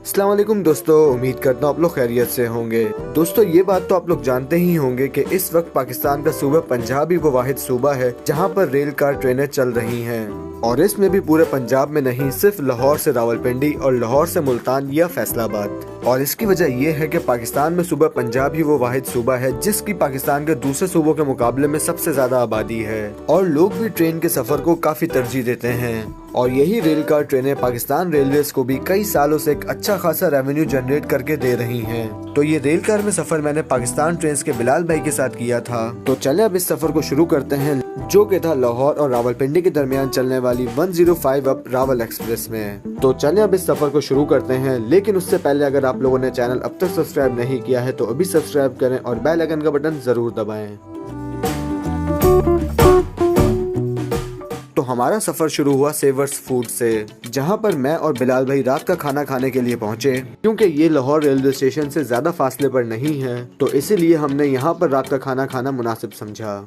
अस्सलाम वालेकुम दोस्तों, उम्मीद करता हूँ आप लोग खैरियत से होंगे। दोस्तों ये बात तो आप लोग जानते ही होंगे कि इस वक्त पाकिस्तान का सूबा पंजाब ही वो वाहिद सूबा है जहाँ पर रेल कार ट्रेनें चल रही हैं, और इसमें भी पूरे पंजाब में नहीं, सिर्फ लाहौर से रावलपिंडी और लाहौर से मुल्तान या फैसलाबाद। और इसकी वजह ये है कि पाकिस्तान में सूबा पंजाब ही वो वाहिद सूबा है जिसकी पाकिस्तान के दूसरे सूबों के मुकाबले में सबसे ज्यादा आबादी है, और लोग भी ट्रेन के सफर को काफी तरजीह देते हैं। और यही रेल कार ट्रेनें पाकिस्तान रेलवेज को भी कई सालों से एक अच्छा खासा रेवेन्यू जनरेट करके दे रही हैं। तो ये रेल कार में सफर मैंने पाकिस्तान ट्रेन्स के बिलाल भाई के साथ किया था। तो चले अब इस सफर को शुरू करते हैं, जो कि था लाहौर और रावलपिंडी के दरमियान चलने वाली 105 अप रावल एक्सप्रेस में। तो चले अब इस सफर को शुरू करते हैं, लेकिन उससे पहले अगर आप लोगों ने चैनल अब तक सब्सक्राइब नहीं किया है तो अभी सब्सक्राइब करें और बेल आइकन का बटन जरूर दबाएं। तो हमारा सफर शुरू हुआ सेवर्स फूड से, जहां पर मैं और बिलाल भाई रात का खाना खाने के लिए पहुंचे। क्योंकि ये लाहौर रेलवे स्टेशन से ज्यादा फासले पर नहीं है, तो इसीलिए हमने यहां पर रात का खाना खाना मुनासिब समझा।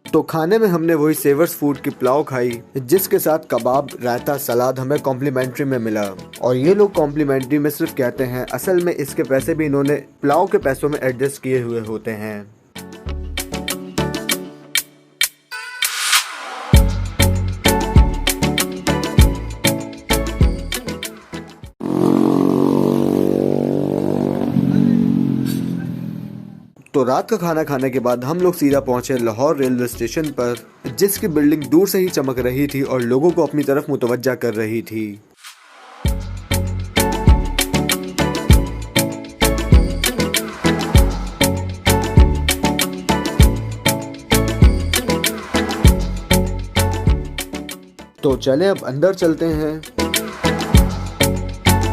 तो खाने में हमने वही सेवर्स फूड की पुलाव खाई, जिसके साथ कबाब, रायता, सलाद हमें कॉम्प्लीमेंट्री में मिला। और ये लोग कॉम्प्लीमेंट्री में सिर्फ कहते हैं, असल में इसके पैसे भी इन्होंने पुलाव के पैसों में एडजस्ट किए हुए होते हैं। तो रात का खाना खाने के बाद हम लोग सीधा पहुंचे लाहौर रेलवे स्टेशन पर, जिसकी बिल्डिंग दूर से ही चमक रही थी और लोगों को अपनी तरफ मुतवज्जा कर रही थी। तो चले अब अंदर चलते हैं।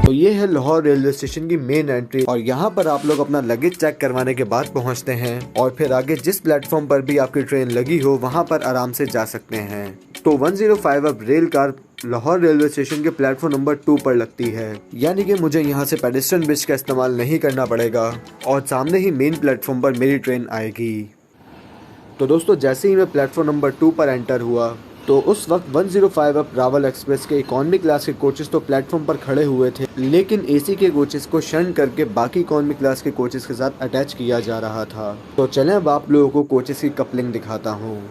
तो ये है लाहौर रेलवे स्टेशन की मेन एंट्री, और यहाँ पर आप लोग अपना लगेज चेक करवाने के बाद पहुँचते हैं, और फिर आगे जिस प्लेटफॉर्म पर भी आपकी ट्रेन लगी हो वहाँ पर आराम से जा सकते हैं। तो 105 अब rail car Lahore railway station के प्लेटफॉर्म नंबर 2 पर लगती है, यानी कि मुझे यहाँ से पेडेस्ट्रियन ब्रिज का इस्तेमाल नहीं करना पड़ेगा, और सामने ही मेन प्लेटफॉर्म पर मेरी ट्रेन आएगी। तो दोस्तों जैसे ही मैं प्लेटफॉर्म नंबर 2 पर एंटर हुआ, तो उस वक्त 105 अप रावल एक्सप्रेस के इकोनॉमी क्लास के कोचेस तो प्लेटफॉर्म पर खड़े हुए थे, लेकिन एसी के कोचेस को शंट करके बाकी इकोनॉमी क्लास के कोचेस के साथ अटैच किया जा रहा था। तो चलें अब आप लोगों को कोचेस की कपलिंग दिखाता हूँ।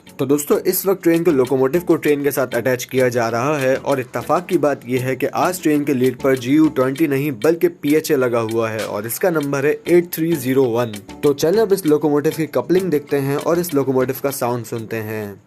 तो दोस्तों इस वक्त ट्रेन के लोकोमोटिव को ट्रेन के साथ अटैच किया जा रहा है, और इत्तेफाक की बात यह है कि आज ट्रेन के लीड पर GU20 नहीं बल्कि PHA लगा हुआ है, और इसका नंबर है 8301। तो चलें अब इस लोकोमोटिव की कपलिंग देखते हैं और इस लोकोमोटिव का साउंड सुनते हैं।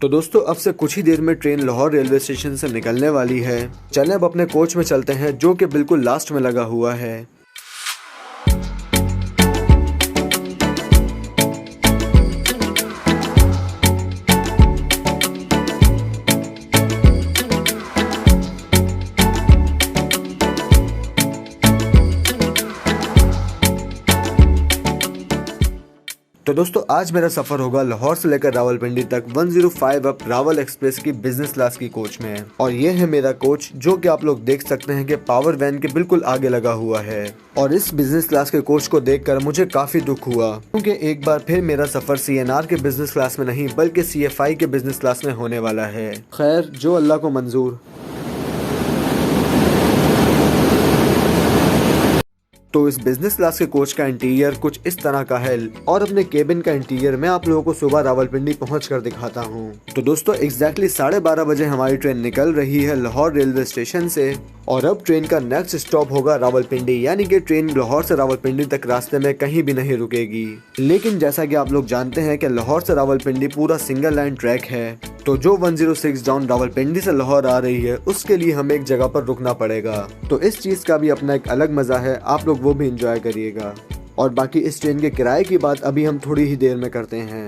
तो दोस्तों अब से कुछ ही देर में ट्रेन लाहौर रेलवे स्टेशन से निकलने वाली है। चलें अब अपने कोच में चलते हैं जो कि बिल्कुल लास्ट में लगा हुआ है। तो दोस्तों आज मेरा सफर होगा लाहौर से लेकर रावलपिंडी तक 105 अप रावल एक्सप्रेस की बिजनेस क्लास की कोच में। और ये है मेरा कोच जो कि आप लोग देख सकते हैं कि पावर वैन के बिल्कुल आगे लगा हुआ है। और इस बिजनेस क्लास के कोच को देखकर मुझे काफी दुख हुआ क्योंकि एक बार फिर मेरा सफर CNR के बिजनेस क्लास में नहीं बल्कि CFI के बिजनेस क्लास में होने वाला है। खैर जो अल्लाह को मंजूर। तो इस बिजनेस क्लास के कोच का इंटीरियर कुछ इस तरह का है और अपने केबिन का इंटीरियर मैं आप लोगों को सुबह रावलपिंडी पहुंच कर दिखाता हूं। तो दोस्तों एग्जैक्टली 12:30 बजे हमारी ट्रेन निकल रही है लाहौर रेलवे स्टेशन से और अब ट्रेन का नेक्स्ट स्टॉप होगा रावलपिंडी, यानी कि ट्रेन लाहौर से रावलपिंडी तक रास्ते में कहीं भी नहीं रुकेगी। लेकिन जैसा कि आप लोग जानते हैं कि लाहौर से रावलपिंडी पूरा सिंगल लाइन ट्रैक है, तो जो 106 डाउन रावलपिंडी से लाहौर आ रही है उसके लिए हमें एक जगह पर रुकना पड़ेगा। तो इस चीज का भी अपना एक अलग मजा है, आप लोग वो भी एंजॉय करिएगा। और बाकी इस ट्रेन के किराए की बात अभी हम थोड़ी ही देर में करते हैं।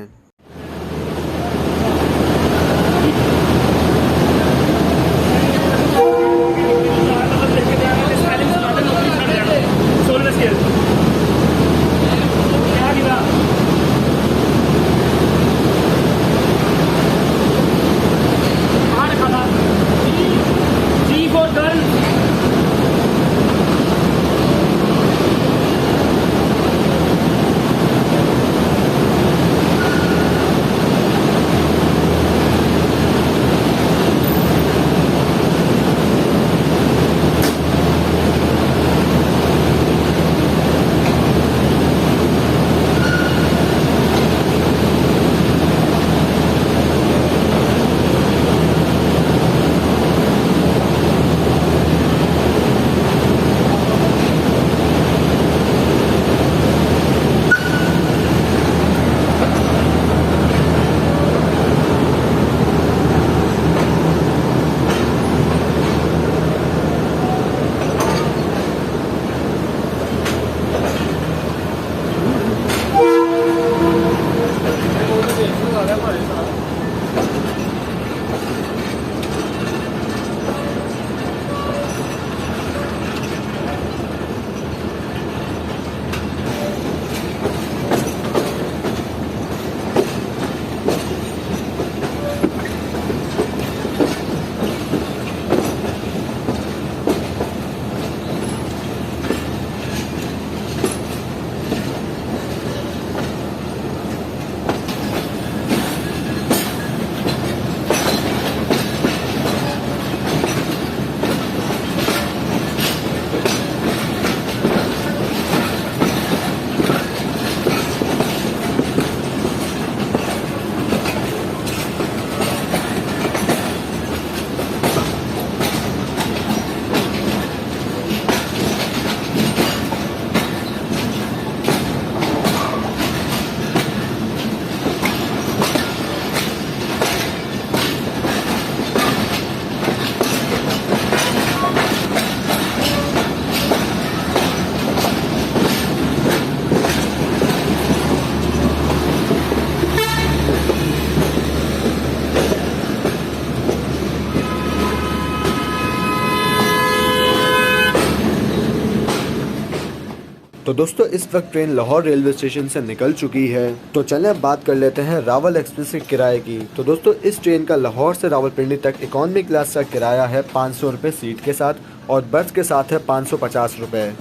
तो दोस्तों इस वक्त ट्रेन लाहौर रेलवे स्टेशन से निकल चुकी है। तो चलें अब बात कर लेते हैं रावल एक्सप्रेस के किराए की। तो दोस्तों इस ट्रेन का लाहौर से रावलपिंडी तक इकॉनमी क्लास का किराया है 500 रुपये सीट के साथ और बर्थ के साथ है 550 रुपये।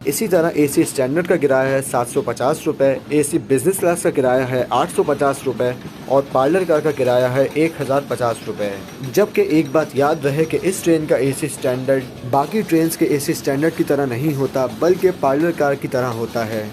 इसी तरह AC स्टैंडर्ड का किराया है 750 रुपये, AC बिजनेस क्लास का किराया है 850 रुपये और पार्लर कार का किराया है 1050 रुपये। जबकि एक बात याद रहे कि इस ट्रेन का AC स्टैंडर्ड बाकी ट्रेन्स के AC स्टैंडर्ड की तरह नहीं होता बल्कि पार्लर कार की तरह होता है।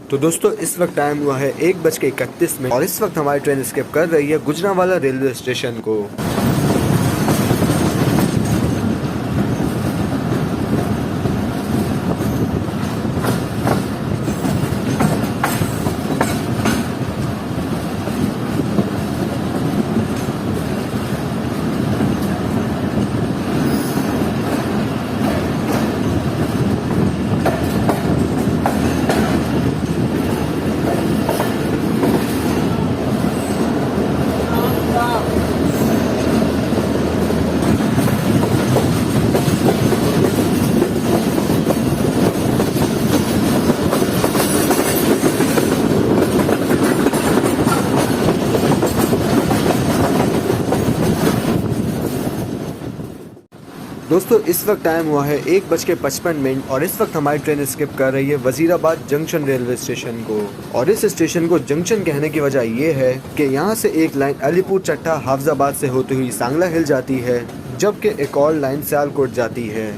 तो दोस्तों इस वक्त टाइम हुआ है 1:31 और इस वक्त हमारी ट्रेन स्किप कर रही है गुजरांवाला रेलवे स्टेशन को। दोस्तों इस वक्त टाइम हुआ है 1:55 और इस वक्त हमारी ट्रेन स्किप कर रही है वजीराबाद जंक्शन रेलवे स्टेशन को। और इस स्टेशन को जंक्शन कहने की वजह ये है कि यहाँ से एक लाइन अलीपुर चट्टा हाफजाबाद से होती हुई सांगला हिल जाती है, जबकि एक और लाइन सियालकोट जाती है।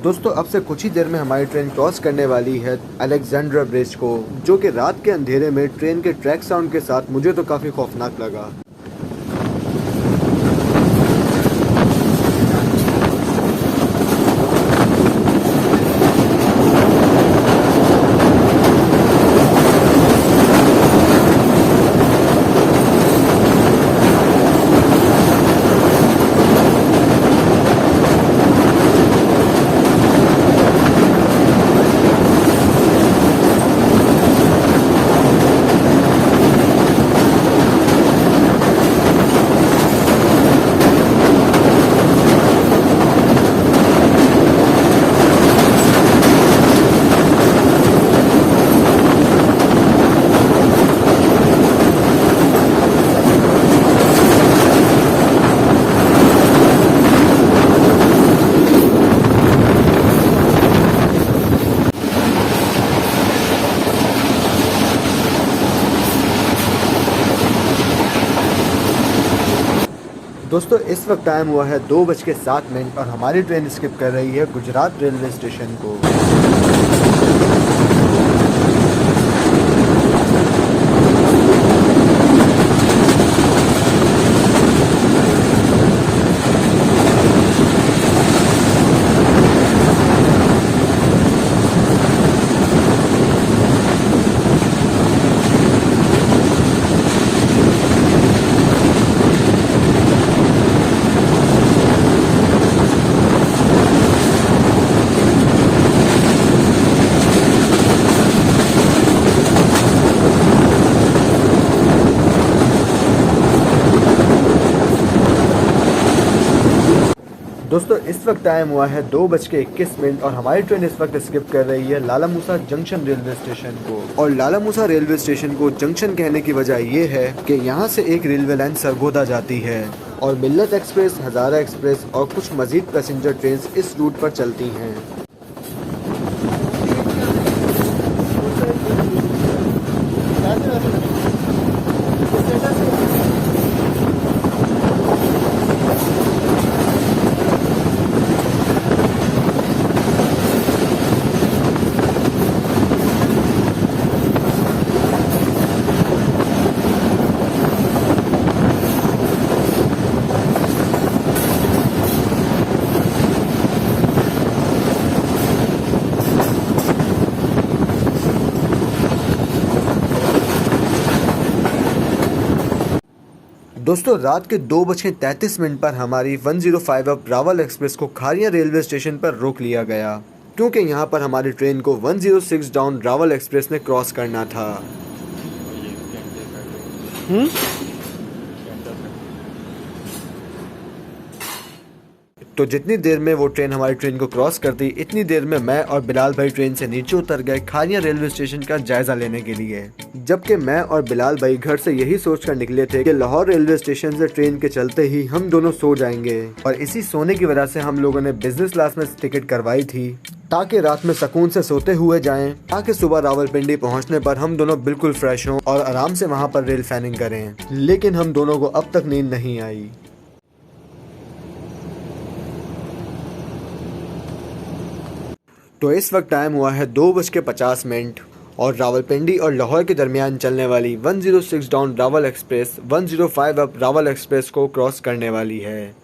दोस्तों अब से कुछ ही देर में हमारी ट्रेन क्रॉस करने वाली है अलेक्जेंड्रा ब्रिज को, जो कि रात के अंधेरे में ट्रेन के ट्रैक साउंड के साथ मुझे तो काफ़ी खौफनाक लगा। दोस्तों इस वक्त टाइम हुआ है 2:07 और हमारी ट्रेन स्किप कर रही है गुजरात रेलवे स्टेशन को। दोस्तों इस वक्त टाइम हुआ है 2:21 और हमारी ट्रेन इस वक्त स्किप कर रही है लाला मूसा जंक्शन रेलवे स्टेशन को। और लाला मूसा रेलवे स्टेशन को जंक्शन कहने की वजह ये है कि यहाँ से एक रेलवे लाइन सरगोदा जाती है और मिल्लत एक्सप्रेस, हजारा एक्सप्रेस और कुछ मजीद पैसेंजर ट्रेन इस रूट पर चलती हैं। दोस्तों रात के 2:33 पर हमारी 105 अप रावल एक्सप्रेस को खारिया रेलवे स्टेशन पर रोक लिया गया क्योंकि यहाँ पर हमारी ट्रेन को 106 डाउन रावल एक्सप्रेस ने क्रॉस करना था। तो जितनी देर में वो ट्रेन हमारी ट्रेन को क्रॉस करती, इतनी देर में मैं और बिलाल भाई ट्रेन से नीचे उतर गए खारिया रेलवे स्टेशन का जायजा लेने के लिए। जबकि मैं और बिलाल भाई घर से यही सोचकर निकले थे कि लाहौर रेलवे स्टेशन से ट्रेन के चलते ही हम दोनों सो जाएंगे और इसी सोने की वजह से हम लोगों ने बिजनेस क्लास में टिकट करवाई थी ताकि रात में सुकून से सोते हुए जाएं, ताकि सुबह रावलपिंडी पहुंचने पर हम दोनों बिल्कुल फ्रेश हों और आराम से वहां पर रेल फैनिंग करें। लेकिन हम दोनों को अब तक नींद नहीं आई। तो इस वक्त टाइम हुआ है 2:50 और रावलपिंडी और लाहौर के दरमियान चलने वाली 106 down Rawal express 105 up Rawal express को क्रॉस करने वाली है।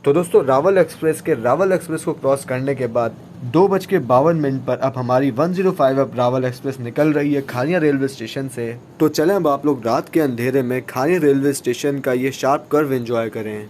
तो दोस्तों रावल एक्सप्रेस को क्रॉस करने के बाद 2:52 पर अब हमारी 105 अप रावल एक्सप्रेस निकल रही है खारिया रेलवे स्टेशन से। तो चलें अब आप लोग रात के अंधेरे में खारिया रेलवे स्टेशन का ये शार्प कर्व एंजॉय करें।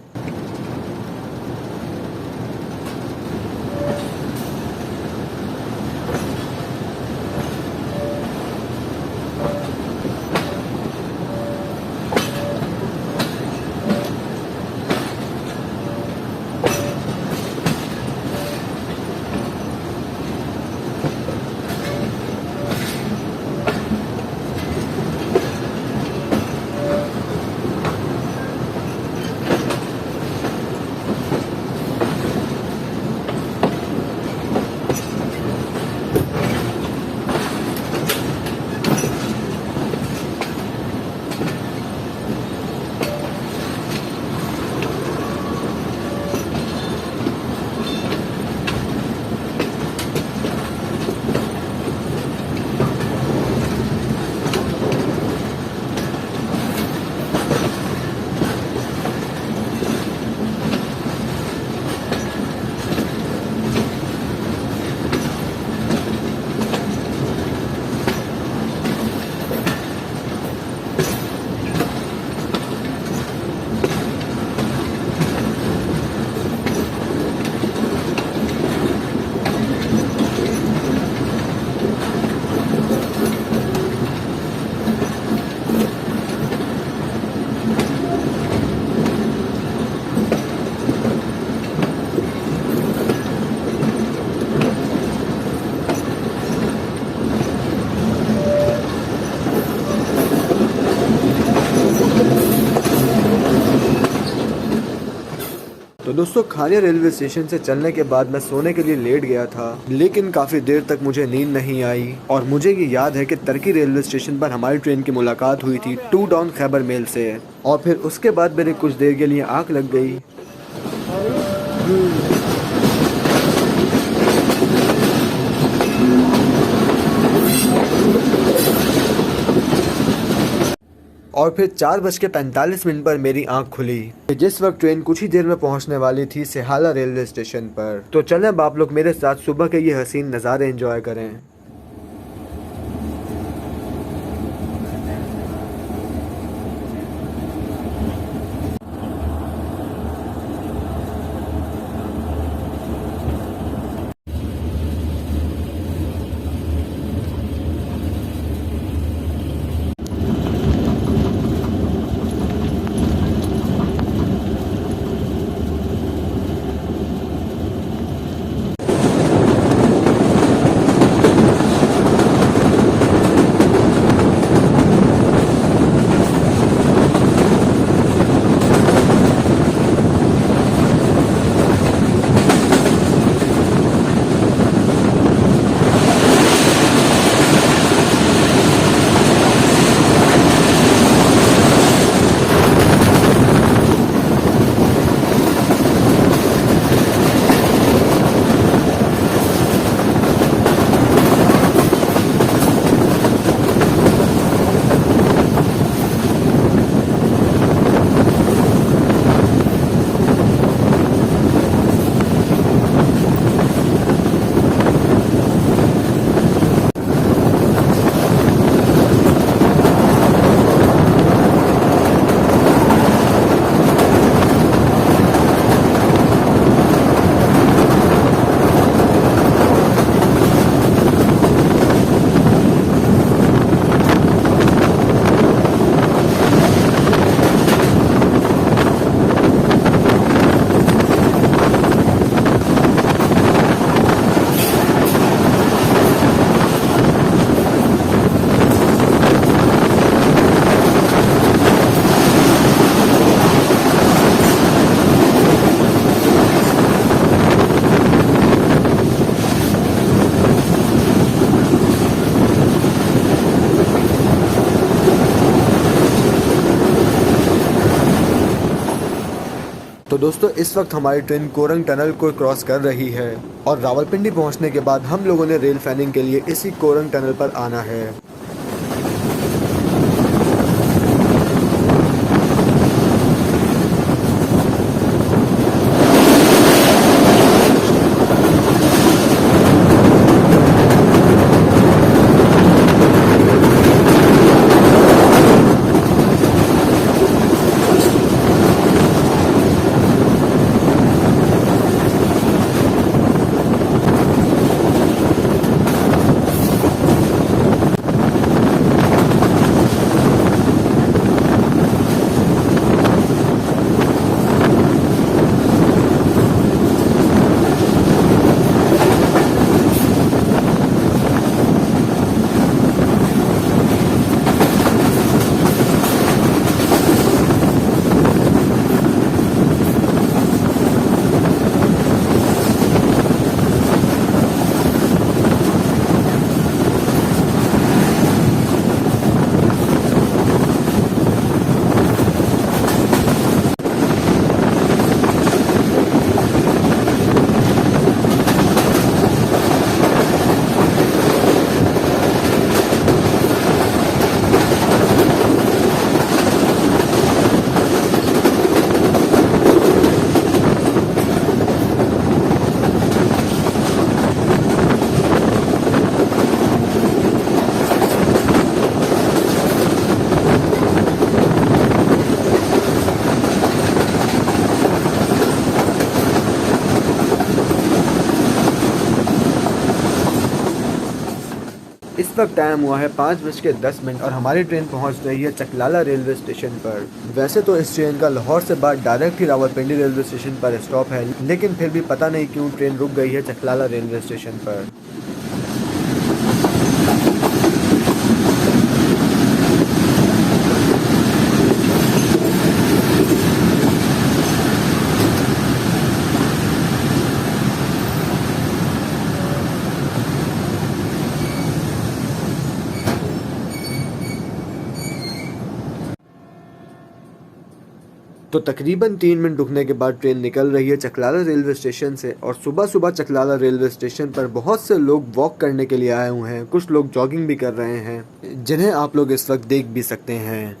तो दोस्तों खानिया रेलवे स्टेशन से चलने के बाद मैं सोने के लिए लेट गया था, लेकिन काफ़ी देर तक मुझे नींद नहीं आई। और मुझे ये याद है कि तर्की रेलवे स्टेशन पर हमारी ट्रेन की मुलाकात हुई थी 2 डाउन खैबर मेल से, और फिर उसके बाद मेरी कुछ देर के लिए आँख लग गई। और फिर 4:45 पर मेरी आंख खुली, जिस वक्त ट्रेन कुछ ही देर में पहुंचने वाली थी सिहाला रेलवे स्टेशन पर। तो चलें अब आप लोग मेरे साथ सुबह के ये हसीन नज़ारे एंजॉय करें। तो दोस्तों इस वक्त हमारी ट्रेन कोरंग टनल को क्रॉस कर रही है, और रावलपिंडी पहुंचने के बाद हम लोगों ने रेल फैनिंग के लिए इसी कोरंग टनल पर आना है। इस वक्त टाइम हुआ है 5:10 और हमारी ट्रेन पहुंच रही है चकलाला रेलवे स्टेशन पर। वैसे तो इस ट्रेन का लाहौर से बाद डायरेक्ट ही रावलपिंडी रेलवे स्टेशन पर स्टॉप है, लेकिन फिर भी पता नहीं क्यों ट्रेन रुक गई है चकलाला रेलवे स्टेशन पर। तो तकरीबन 3 मिनट रुकने के बाद ट्रेन निकल रही है चकलाला रेलवे स्टेशन से। और सुबह सुबह चकलाला रेलवे स्टेशन पर बहुत से लोग वॉक करने के लिए आए हुए हैं, कुछ लोग जॉगिंग भी कर रहे हैं, जिन्हें आप लोग इस वक्त देख भी सकते हैं।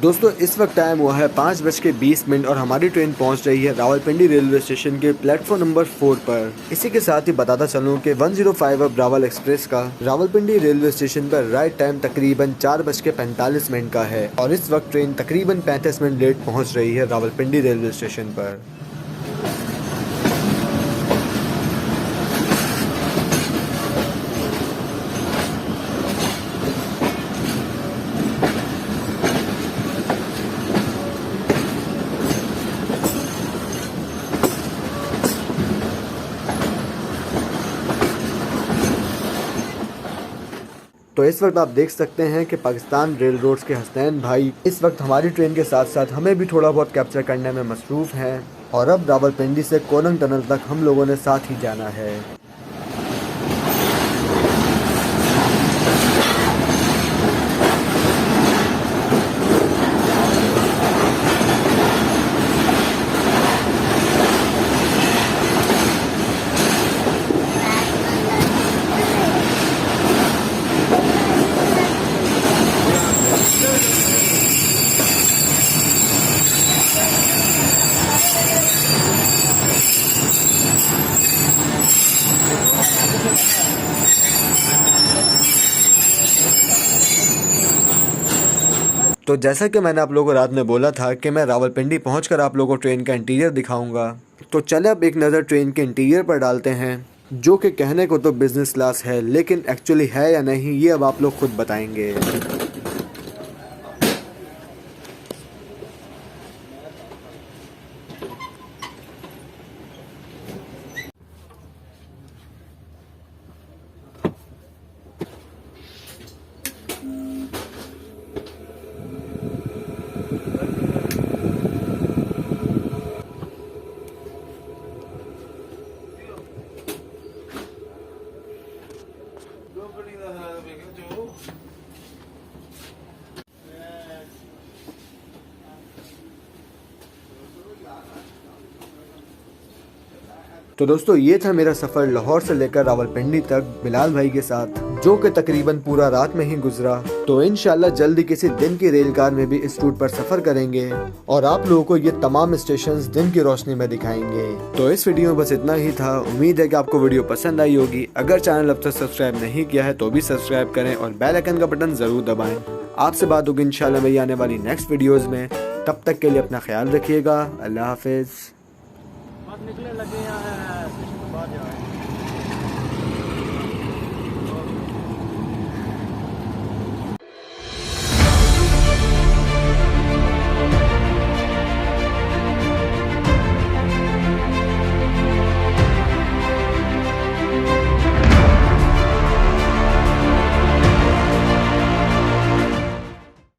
दोस्तों इस वक्त टाइम हुआ है 5:20 और हमारी ट्रेन पहुंच रही है रावलपिंडी रेलवे स्टेशन के प्लेटफॉर्म नंबर 4 पर। इसी के साथ ही बताता चलूं कि 105 अब रावल एक्सप्रेस का रावलपिंडी रेलवे स्टेशन पर राइट टाइम तकरीबन 4:45 का है और इस वक्त ट्रेन तकरीबन 35 मिनट लेट पहुँच रही है रावलपिंडी रेलवे स्टेशन पर। तो इस वक्त आप देख सकते हैं कि पाकिस्तान रेल रोड्स के हसनैन भाई इस वक्त हमारी ट्रेन के साथ साथ हमें भी थोड़ा बहुत कैप्चर करने में मसरूफ़ हैं और अब रावलपिंडी से कोलंग टनल तक हम लोगों ने साथ ही जाना है। तो जैसा कि मैंने आप लोगों को रात में बोला था कि मैं रावलपिंडी पहुंचकर आप लोगों को ट्रेन का इंटीरियर दिखाऊंगा, तो चले अब एक नज़र ट्रेन के इंटीरियर पर डालते हैं, जो कि कहने को तो बिज़नेस क्लास है लेकिन एक्चुअली है या नहीं ये अब आप लोग खुद बताएंगे। तो दोस्तों ये था मेरा सफ़र लाहौर से लेकर रावलपिंडी तक बिलाल भाई के साथ, जो कि तकरीबन पूरा रात में ही गुजरा। तो इंशाल्लाह जल्दी किसी दिन की रेल कार में भी इस रूट पर सफ़र करेंगे और आप लोगों को ये तमाम स्टेशंस दिन की रोशनी में दिखाएंगे। तो इस वीडियो में बस इतना ही था। उम्मीद है कि आपको वीडियो पसंद आई होगी। अगर चैनल अब तक सब्सक्राइब नहीं किया है तो भी सब्सक्राइब करें और बेल आइकन का बटन ज़रूर दबाएँ। आपसे बात होगी इंशाल्लाह मेरी आने वाली नेक्स्ट वीडियोज़ में। तब तक के लिए अपना ख्याल रखिएगा। अल्लाह हाफिज़। निकले लगे हैं स्टेशन के बाद जा रहे हैं।